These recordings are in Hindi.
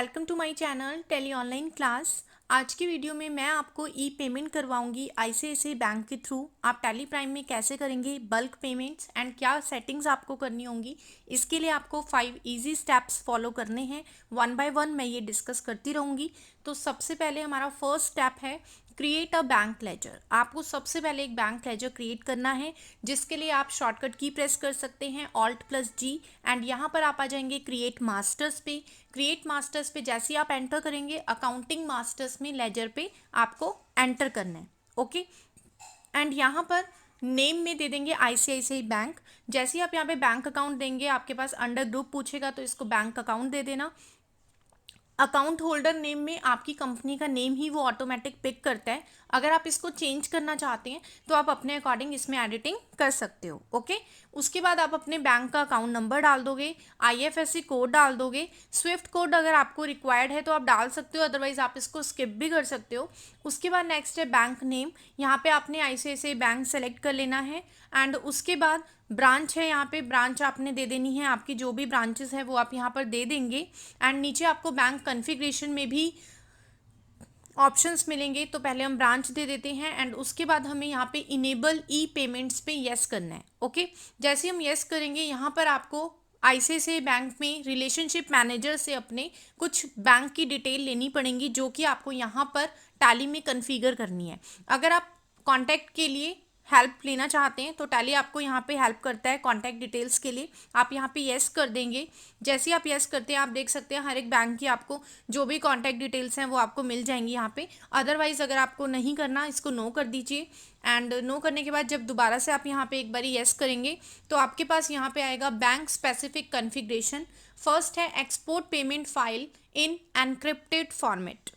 Welcome to my channel Tally online class. आज की वीडियो में मैं आपको ई पेमेंट करवाऊंगी आईसीआईसीआई बैंक के थ्रू। आप टेली प्राइम में कैसे करेंगे बल्क पेमेंट्स एंड क्या सेटिंग्स आपको करनी होंगी। इसके लिए आपको 5 इजी स्टेप्स फॉलो करने हैं। वन बाय वन मैं ये डिस्कस करती रहूँगी। तो सबसे पहले हमारा फर्स्ट स्टेप है क्रिएट अ बैंक लेजर। आपको सबसे पहले एक बैंक लेजर क्रिएट करना है, जिसके लिए आप शॉर्टकट की प्रेस कर सकते हैं Alt+G एंड यहाँ पर आप आ जाएंगे क्रिएट मास्टर्स पे। क्रिएट मास्टर्स पे जैसे ही आप एंटर करेंगे अकाउंटिंग मास्टर्स में लेजर पे आपको एंटर करना है। ओके, एंड यहाँ पर नेम में दे देंगे आईसीआईसीआई बैंक। जैसे ही आप यहाँ पे बैंक अकाउंट देंगे आपके पास अंडर ग्रुप पूछेगा तो इसको बैंक अकाउंट दे देना। अकाउंट होल्डर नेम में आपकी कंपनी का नेम ही वो ऑटोमेटिक पिक करता है। अगर आप इसको चेंज करना चाहते हैं तो आप अपने अकॉर्डिंग इसमें एडिटिंग कर सकते हो। ओके, उसके बाद आप अपने बैंक का अकाउंट नंबर डाल दोगे, आईएफएससी कोड डाल दोगे, स्विफ्ट कोड अगर आपको रिक्वायर्ड है तो आप डाल सकते हो, अदरवाइज आप इसको स्किप भी कर सकते हो। उसके बाद नेक्स्ट है बैंक नेम। यहाँ पे आपने आईसीआईसीआई बैंक सेलेक्ट कर लेना है एंड उसके बाद ब्रांच है, यहाँ पे ब्रांच आपने दे देनी है। आपकी जो भी ब्रांचेस है वो आप यहाँ पर दे देंगे एंड नीचे आपको बैंक कॉन्फ़िगरेशन में भी ऑप्शंस मिलेंगे। तो पहले हम ब्रांच दे देते हैं एंड उसके बाद हमें यहाँ पे इनेबल ई पेमेंट्स पे यस करना है। ओके, जैसे हम यस करेंगे यहाँ पर आपको आईसीआईसीआई बैंक में रिलेशनशिप मैनेजर से अपने कुछ बैंक की डिटेल लेनी पड़ेंगी, जो कि आपको यहाँ पर टैली में कन्फिगर करनी है। अगर आप कॉन्टैक्ट के लिए हेल्प लेना चाहते हैं तो टैली आपको यहाँ पे हेल्प करता है कॉन्टैक्ट डिटेल्स के लिए। आप यहाँ पे येस कर देंगे। जैसे ही आप येस करते हैं आप देख सकते हैं हर एक बैंक की आपको जो भी कॉन्टैक्ट डिटेल्स हैं वो आपको मिल जाएंगी यहाँ पे। अदरवाइज अगर आपको नहीं करना, इसको नो कर दीजिए एंड नो करने के बाद जब दोबारा से आप यहाँ पे एक बारी येस करेंगे तो आपके पास यहाँ पे आएगा बैंक स्पेसिफिक कॉन्फ़िगरेशन। फर्स्ट है export payment file in encrypted format,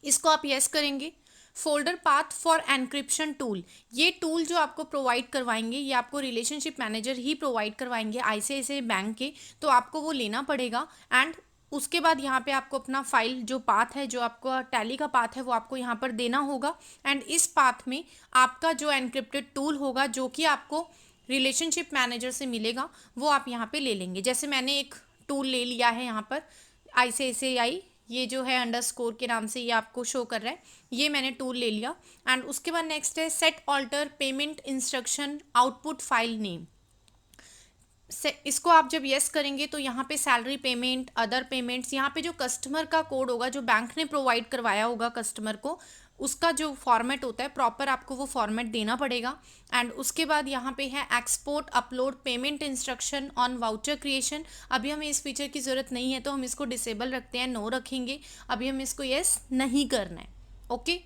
इसको आप येस करेंगे। Folder path for encryption tool, ये टूल जो आपको प्रोवाइड करवाएंगे ये आपको रिलेशनशिप मैनेजर ही प्रोवाइड करवाएंगे आईसीआईसीआई बैंक के, तो आपको वो लेना पड़ेगा। एंड उसके बाद यहाँ पे आपको अपना फाइल जो पाथ है, जो आपका टैली का पाथ है, वो आपको यहाँ पर देना होगा एंड इस पाथ में आपका जो एनक्रिप्टेड टूल होगा जो कि आपको रिलेशनशिप मैनेजर से मिलेगा वो आप यहाँ पे ले लेंगे। जैसे मैंने एक टूल ले लिया है यहाँ पर आईसीआईसीआई, ये जो है अंडरस्कोर के नाम से ये आपको शो कर रहा है, ये मैंने टूल ले लिया। एंड उसके बाद नेक्स्ट है set alter payment instruction output file name. इसको आप जब यस करेंगे तो यहाँ पे सैलरी पेमेंट, अदर पेमेंट्स, यहाँ पे जो कस्टमर का कोड होगा जो बैंक ने प्रोवाइड करवाया होगा कस्टमर को, उसका जो फॉर्मेट होता है प्रॉपर आपको वो फॉर्मेट देना पड़ेगा। एंड उसके बाद यहाँ पे है export upload payment instruction on voucher creation. अभी हमें इस फीचर की ज़रूरत नहीं है तो हम इसको डिसेबल रखते हैं, नो रखेंगे। अभी हम इसको यस नहीं करना है। ओके,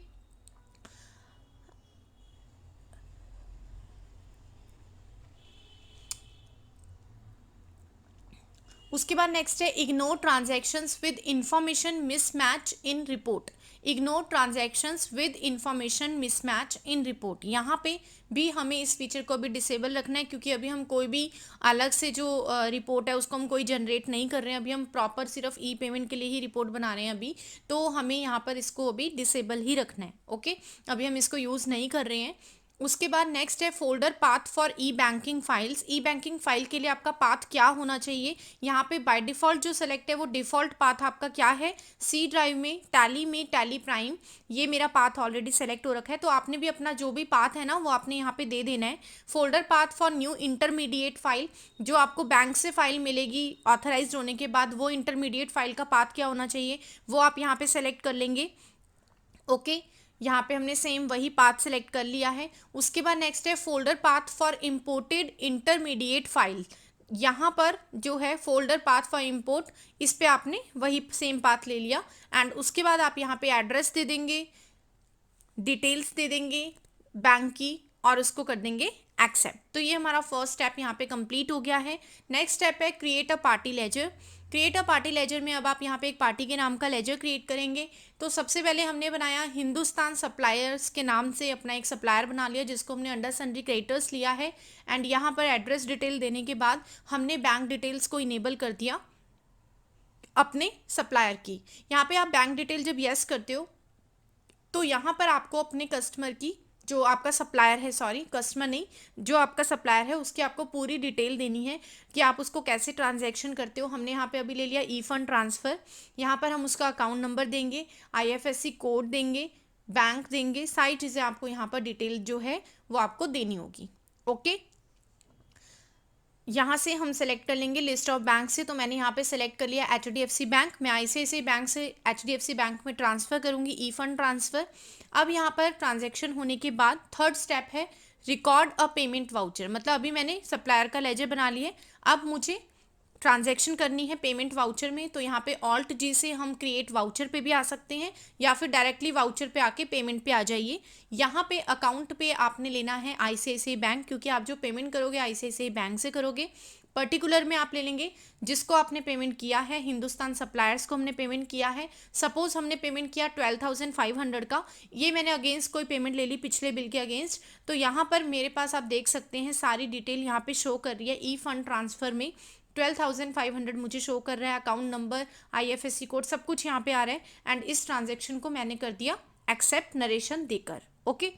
उसके बाद नेक्स्ट है ignore transactions with information mismatch in report. Ignore transactions with information mismatch in report, यहाँ पे भी हमें इस फीचर को भी डिसेबल रखना है, क्योंकि अभी हम कोई भी अलग से जो रिपोर्ट है उसको हम कोई जनरेट नहीं कर रहे हैं। अभी हम प्रॉपर सिर्फ ई पेमेंट के लिए ही रिपोर्ट बना रहे हैं अभी, तो हमें यहाँ पर इसको अभी डिसेबल ही रखना है। ओके, अभी हम इसको यूज़ नहीं कर रहे हैं। उसके बाद नेक्स्ट है folder path for E banking files. E banking file के लिए आपका पाथ क्या होना चाहिए, यहाँ पे बाय डिफ़ॉल्ट जो सेलेक्ट है वो डिफ़ॉल्ट पाथ आपका क्या है, सी ड्राइव में, टैली प्राइम, ये मेरा पाथ ऑलरेडी सेलेक्ट हो रखा है। तो आपने भी अपना जो भी पाथ है ना वो आपने यहाँ पे दे देना है। Folder path for new intermediate file, जो आपको बैंक से फाइल मिलेगी ऑथराइज होने के बाद, वो इंटरमीडिएट फाइल का पाथ क्या होना चाहिए वो आप यहाँ पे सेलेक्ट कर लेंगे। ओके, यहाँ पे हमने सेम वही पाथ सेलेक्ट कर लिया है। उसके बाद नेक्स्ट है folder path for imported intermediate file. यहाँ पर जो है फोल्डर पाथ फॉर इम्पोर्ट, इस पे आपने वही सेम पाथ ले लिया। एंड उसके बाद आप यहाँ पे एड्रेस दे देंगे, डिटेल्स दे देंगे बैंक की और उसको कर देंगे एक्सेप्ट। तो ये हमारा फर्स्ट स्टेप यहाँ पे कंप्लीट हो गया है। नेक्स्ट स्टेप है create a party laser. Create a party laser में अब आप यहाँ पे एक पार्टी के नाम का लेजर क्रिएट करेंगे। तो सबसे पहले हमने बनाया हिंदुस्तान सप्लायर्स के नाम से अपना एक सप्लायर बना लिया, जिसको हमने अंडर सन्ड्री क्रेडिटर्स लिया है। एंड यहाँ पर एड्रेस डिटेल देने के बाद हमने बैंक डिटेल्स को इनेबल कर दिया अपने सप्लायर की। यहाँ पे आप बैंक डिटेल जब यस करते हो तो यहाँ पर आपको अपने कस्टमर की जो आपका सप्लायर है, सॉरी कस्टमर नहीं, जो आपका सप्लायर है उसकी आपको पूरी डिटेल देनी है कि आप उसको कैसे ट्रांजैक्शन करते हो। हमने यहाँ पे अभी ले लिया ई फंड ट्रांसफ़र, यहाँ पर हम उसका अकाउंट नंबर देंगे, आईएफएससी कोड देंगे, बैंक देंगे, सारी चीज़ें आपको यहाँ पर डिटेल जो है वो आपको देनी होगी। ओके, यहाँ से हम सेलेक्ट कर लेंगे लिस्ट ऑफ बैंक से। तो मैंने यहाँ पे सेलेक्ट कर लिया HDFC बैंक। मैं आईसीआईसीआई बैंक से HDFC बैंक में ट्रांसफ़र करूँगी ई फंड ट्रांसफ़र। अब यहाँ पर ट्रांजैक्शन होने के बाद थर्ड स्टेप है रिकॉर्ड अ पेमेंट वाउचर। मतलब अभी मैंने सप्लायर का लेजर बना लिया है, अब मुझे ट्रांजैक्शन करनी है पेमेंट वाउचर में। तो यहाँ पे ऑल्ट जी से हम क्रिएट वाउचर पे भी आ सकते हैं, या फिर डायरेक्टली वाउचर पे आके पेमेंट पे आ जाइए। यहाँ पे अकाउंट पे आपने लेना है आईसीआईसीआई बैंक, क्योंकि आप जो पेमेंट करोगे आईसीआईसीआई बैंक से करोगे। पर्टिकुलर में आप ले लेंगे जिसको आपने पेमेंट किया है। हिंदुस्तान सप्लायर्स को हमने पेमेंट किया है, सपोज हमने पेमेंट किया 12,500 का, ये मैंने अगेंस्ट कोई पेमेंट ले ली पिछले बिल के अगेंस्ट। तो यहाँ पर मेरे पास आप देख सकते हैं सारी डिटेल यहाँ पे शो कर रही है। ई फंड ट्रांसफ़र में 12,500 मुझे शो कर रहा है, अकाउंट नंबर, आईएफएससी कोड सब कुछ यहाँ पे आ रहा है। एंड इस ट्रांजेक्शन को मैंने कर दिया एक्सेप्ट नरेशन देकर। ओके,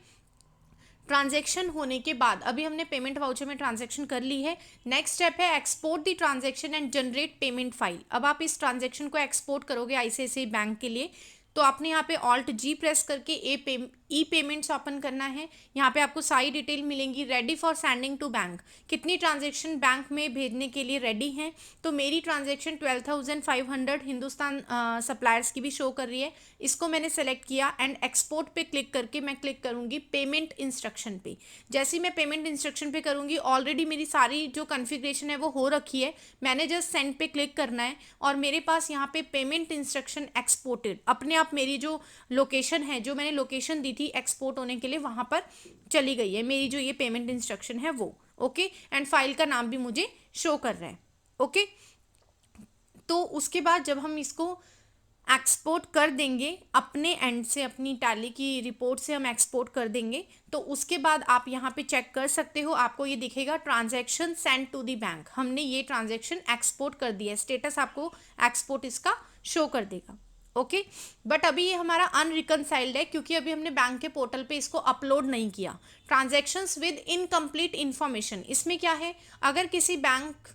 ट्रांजैक्शन होने के बाद अभी हमने पेमेंट वाउचर में ट्रांजैक्शन कर ली है। नेक्स्ट स्टेप है export the transaction and generate payment file. अब आप इस ट्रांजैक्शन को एक्सपोर्ट करोगे आईसीआईसीआई बैंक के लिए, तो आपने यहाँ पे ऑल्ट जी प्रेस करके ई पेमेंट्स ओपन करना है। यहाँ पे आपको सारी डिटेल मिलेंगी। Ready for sending to bank, कितनी ट्रांजैक्शन बैंक में भेजने के लिए रेडी हैं। तो मेरी ट्रांजैक्शन 12,500 हिंदुस्तान सप्लायर्स की भी शो कर रही है, इसको मैंने सेलेक्ट किया एंड एक्सपोर्ट पे क्लिक करके मैं क्लिक करूँगी पेमेंट इंस्ट्रक्शन पे। जैसे ही मैं पेमेंट इंस्ट्रक्शन पे करूँगी, ऑलरेडी मेरी सारी जो कन्फिग्रेशन है वो हो रखी है, मैंने जस्ट सेंड पे क्लिक करना है और मेरे पास यहाँ पे पेमेंट इंस्ट्रक्शन एक्सपोर्टेड अपने आप मेरी जो लोकेशन है, जो मैंने लोकेशन दी थी एक्सपोर्ट होने के लिए, वहाँ पर चली गई है मेरी जो ये पेमेंट इंस्ट्रक्शन है वो। ओके, एंड फाइल का नाम भी मुझे शो कर रहा है। ओके, तो उसके बाद जब हम इसको एक्सपोर्ट कर देंगे अपने एंड से, अपनी टैली की रिपोर्ट से हम एक्सपोर्ट कर देंगे, तो उसके बाद आप यहाँ पे चेक कर सकते हो, आपको ये दिखेगा transaction send to the bank. हमने ये ट्रांजैक्शन एक्सपोर्ट कर दिया है, स्टेटस आपको एक्सपोर्ट इसका शो कर देगा। ओके, बट अभी ये हमारा अनरिकनसाइल्ड है क्योंकि अभी हमने बैंक के पोर्टल पे इसको अपलोड नहीं किया। ट्रांजैक्शंस विद इनकम्प्लीट इन्फॉर्मेशन, इसमें क्या है, अगर किसी बैंक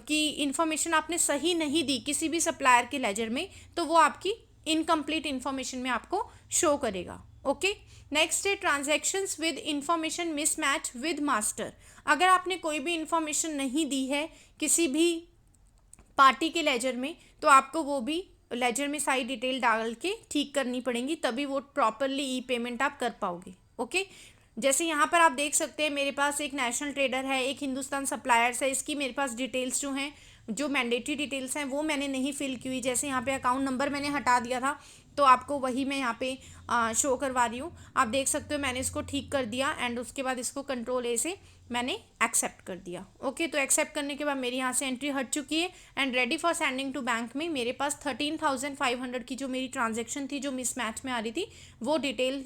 की इंफॉर्मेशन आपने सही नहीं दी किसी भी सप्लायर के लेजर में, तो वो आपकी इनकम्प्लीट इन्फॉर्मेशन में आपको शो करेगा। ओके, नेक्स्ट है transactions with information mismatch with master. अगर आपने कोई भी इंफॉर्मेशन नहीं दी है किसी भी पार्टी के लेजर में, तो आपको वो भी लेजर में सारी डिटेल डाल के ठीक करनी पड़ेंगी, तभी वो प्रॉपरली ई पेमेंट आप कर पाओगे। ओके, जैसे यहाँ पर आप देख सकते हैं मेरे पास एक नेशनल ट्रेडर है, एक हिंदुस्तान सप्लायर्स है, इसकी मेरे पास डिटेल्स जो हैं, जो मैंडेटरी डिटेल्स हैं वो मैंने नहीं फिल की हुई। जैसे यहाँ पे अकाउंट नंबर मैंने हटा दिया था, तो आपको वही मैं यहाँ पे शो करवा रही हूँ। आप देख सकते हो मैंने इसको ठीक कर दिया एंड उसके बाद इसको कंट्रोल ए से मैंने एक्सेप्ट कर दिया। ओके, तो एक्सेप्ट करने के बाद मेरी यहाँ से एंट्री हट चुकी है and ready for sending to bank में मेरे पास 13,500 की जो मेरी ट्रांजेक्शन थी, जो मिसमैच में आ रही थी, वो डिटेल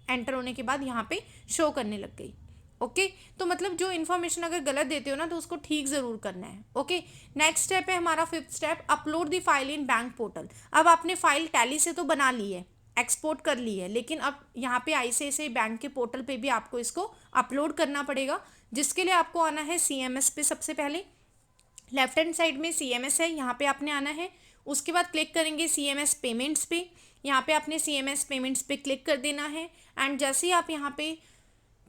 एंटर होने के बाद यहाँ पे शो करने लग गई। ओके, तो मतलब जो इन्फॉर्मेशन अगर गलत देते हो ना, तो उसको ठीक ज़रूर करना है। ओके, नेक्स्ट स्टेप है हमारा fifth step, upload the file in bank portal. अब आपने फाइल टैली से तो बना ली है, एक्सपोर्ट कर ली है, लेकिन अब यहाँ पे आईसीआईसीआई बैंक के पोर्टल पे भी आपको इसको अपलोड करना पड़ेगा, जिसके लिए आपको आना है CMS पे। सबसे पहले लेफ्ट हैंड साइड में CMS है, यहाँ पे आपने आना है। उसके बाद क्लिक करेंगे CMS पेमेंट्स पे, यहाँ पे आपने CMS पेमेंट्स पे क्लिक कर देना है। एंड जैसे ही आप यहाँ पे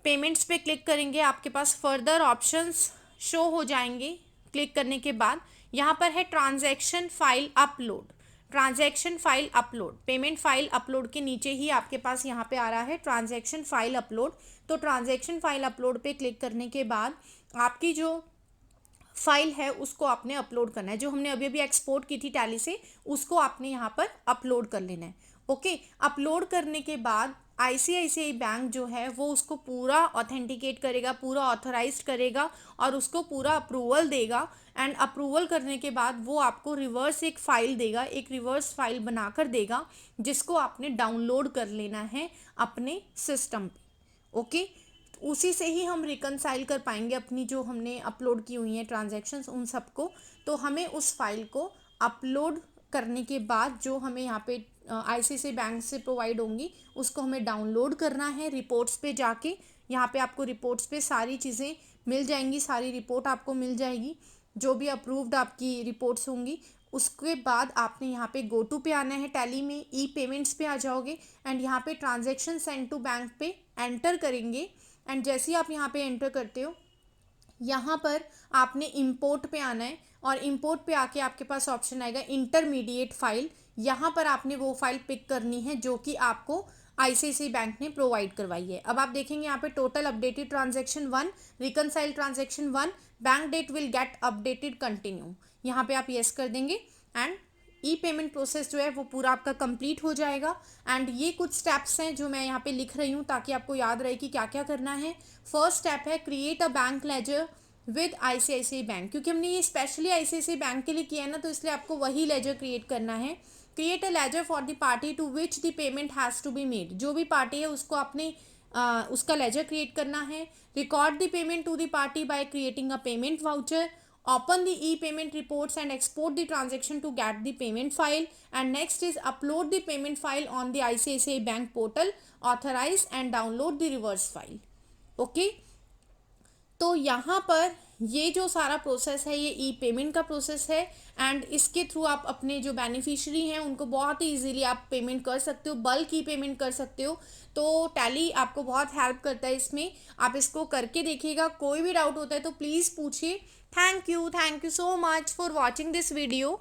पेमेंट्स पे क्लिक करेंगे, आपके पास फर्दर ऑप्शंस शो हो जाएंगे। क्लिक करने के बाद यहाँ पर है transaction file upload, transaction file upload, payment file upload के नीचे ही आपके पास यहाँ पे आ रहा है ट्रांजैक्शन फाइल अपलोड। तो ट्रांजैक्शन फाइल अपलोड पे क्लिक करने के बाद आपकी जो फाइल है उसको आपने अपलोड करना है, जो हमने अभी अभी एक्सपोर्ट की थी टैली से, उसको आपने यहाँ पर अपलोड कर लेना है। ओके, अपलोड करने के बाद आईसीआईसीआई बैंक जो है वो उसको पूरा ऑथेंटिकेट करेगा, पूरा ऑथराइज्ड करेगा और उसको पूरा अप्रूवल देगा। एंड अप्रूवल करने के बाद वो आपको रिवर्स एक फ़ाइल देगा, एक रिवर्स फाइल बनाकर देगा, जिसको आपने डाउनलोड कर लेना है अपने सिस्टम पे। ओके, उसी से ही हम रिकनसाइल कर पाएंगे अपनी जो हमने अपलोड की हुई हैं ट्रांजैक्शंस उन सबको। तो हमें उस फाइल को अपलोड करने के बाद जो हमें यहाँ पे ICICI बैंक से प्रोवाइड होंगी उसको हमें डाउनलोड करना है। रिपोर्ट्स पे जाके यहाँ पे आपको रिपोर्ट्स पे सारी चीज़ें मिल जाएंगी, सारी रिपोर्ट आपको मिल जाएगी, जो भी अप्रूव्ड आपकी रिपोर्ट्स होंगी। उसके बाद आपने यहाँ पे गो टू पे आना है, टैली में ई पेमेंट्स पे आ जाओगे एंड यहाँ पे ट्रांजैक्शन सेंड टू बैंक पे एंटर करेंगे। एंड जैसे ही आप यहाँ पे एंटर करते हो, यहाँ पर आपने इंपोर्ट पे आना है और इंपोर्ट पे आके आपके पास ऑप्शन आएगा इंटरमीडिएट फाइल। यहाँ पर आपने वो फाइल पिक करनी है जो कि आपको ICICI बैंक ने प्रोवाइड करवाई है। अब आप देखेंगे यहाँ पे total updated transaction 1, reconcile transaction 1, bank date will get updated continue. यहाँ पे आप यस कर देंगे एंड ई पेमेंट प्रोसेस जो है वो पूरा आपका कंप्लीट हो जाएगा। एंड ये कुछ स्टेप्स हैं जो मैं यहाँ पे लिख रही हूँ ताकि आपको याद रहे कि क्या क्या करना है। फर्स्ट स्टेप है create a bank ledger with ICICI bank, क्योंकि हमने ये स्पेशली ICICI बैंक के लिए किया है ना, तो इसलिए आपको वही लेजर क्रिएट करना है। Create a ledger for the party to which the payment has to be made, जो भी पार्टी है उसको आपने उसका लेजर क्रिएट करना है। Record the payment to the party by creating a payment voucher. Open the e-payment reports and export the transaction to get the payment file. And next is upload the payment file on the ICICI Bank portal, authorize and download the reverse file. Okay. तो यहाँ पर ये जो सारा प्रोसेस है ये ई पेमेंट का प्रोसेस है एंड इसके थ्रू आप अपने जो बेनिफिशियरी हैं उनको बहुत ही इजीली आप पेमेंट कर सकते हो, बल्क ई पेमेंट कर सकते हो। तो टैली आपको बहुत हेल्प करता है इसमें, आप इसको करके देखिएगा। कोई भी डाउट होता है तो प्लीज़ पूछिए। Thank you so much for watching this video.